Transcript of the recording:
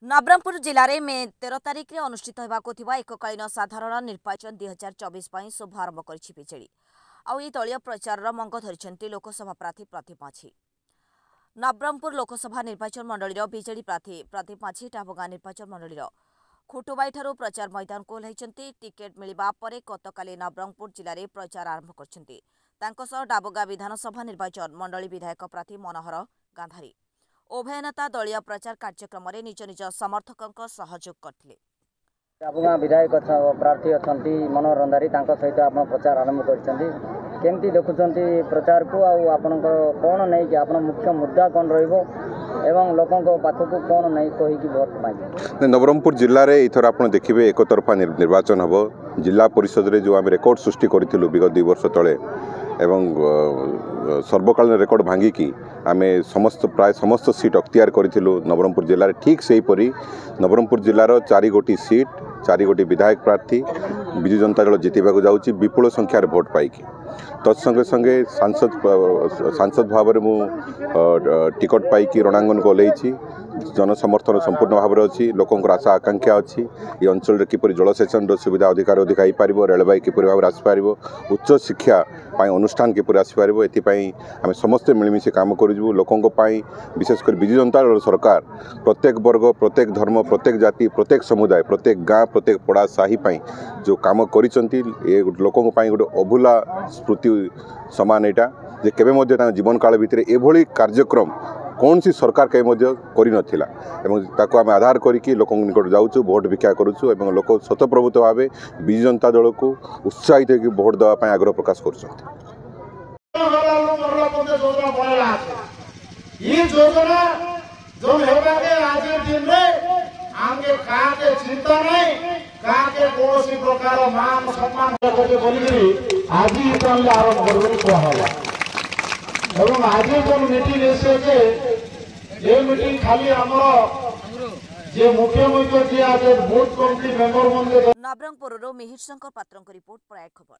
नवरंगपुर जिले में 13 तारिख में अनुष्ठित होगाकू एककालीन साधारण निर्वाचन 2024 शुभारंभ करिछि बीजेडी। आउ ई दलीय प्रचार मंग धरिछन्ति लोकसभा प्रार्थी प्रदीप माझी। नवरंगपुर लोकसभा निर्वाचन मंडलीर बीजेडी प्रार्थी प्रदीप माझी टाबगां निर्वाचन मंडलीर खुटुबाईठारू प्रचार मैदान को ओह्लाइछन्ति। टिकेट मिलिबा परे गतकाली नवरंगपुर जिले में प्रचार आरंभ करछन्ति। तांको सह डाबगां विधानसभा निर्वाचन मंडली विधायक प्रार्थी मनोहर गांधारी। उभय नेता दलीय प्रचार कार्यक्रम में निज निज समर्थकों सहयोग करथिले। डाबगां विधायक प्रार्थी अछंती मनोहर गांधारी तांको सहित आपण प्रचार आरंभ करछन्ती। केमती देखुछन्ती प्रचार को आ आपनकर कोन नै कि आपण मुख्य मुद्दा कोन रहइबो एवं लोकों को पाखकु कोन नै कहि कि वोट मांगे। नवरंगपुर जिल्ला रे इथर आपण देखिबे एक तरफा निर्वाचन हबो। जिला परिषद रे जो आम रेकर्ड सृष्टि करथिलु विगत 2 वर्ष तळे एवं सर्वकालीन रेकर्ड भांगी की आमे प्राय समस्त सीट अख्तियार करिथिलु नवरंगपुर जिल्ला रे। ठीक सेही परी नवरंगपुर जिल्लार 4 गोटी सीट 4 गोटी विधायक प्रार्थी विजु जनता दल जितिबाकू जाउची विपुल संख्यार भोट पाइकी। तत्संगे संगे सांसद भाव में मु टिकट पाइकी रणांगन को ओल्लैछि। जनसमर्थन संपूर्ण भाव में अच्छी लोकंर आशा आकांक्षा अच्छी ये अंचल किपर जलसेचन सुविधा अधिकार अधिक हो पार रेलवे किपर भाव में आसपार उच्च शिक्षा अनुष्ठान किपर आसपार एपाई आम समस्ते मिलमिशि काम करूँ लोकों विशेषकर विजु जनता दल सरकार प्रत्येक वर्ग प्रत्येक धर्म प्रत्येक जाति प्रत्येक समुदाय प्रत्येक गाँ प्रत्येक पड़ा साही जो काम करिसेंती लोकों गोटे अभूला स्मृति सामान यहाँ केवे जीवन काल भितर एभली कार्यक्रम कौन सी सरकार कहीं करी नथिला एवं ताको आम आधार करिकी लोक निकट जाऊँ भोट भिक्षा करुचु एवं लोक स्वतःप्रभुत्व भाव विजु जनता दल को उत्साहित होकर भोट देवाई आग्रह प्रकाश कर आज जो मीटिंग ये मीटिंग खाली जे मुख्य जी आज booth committee member Nabarangpur Mihir Shankar पात्र रिपोर्ट प्रयाग खबर।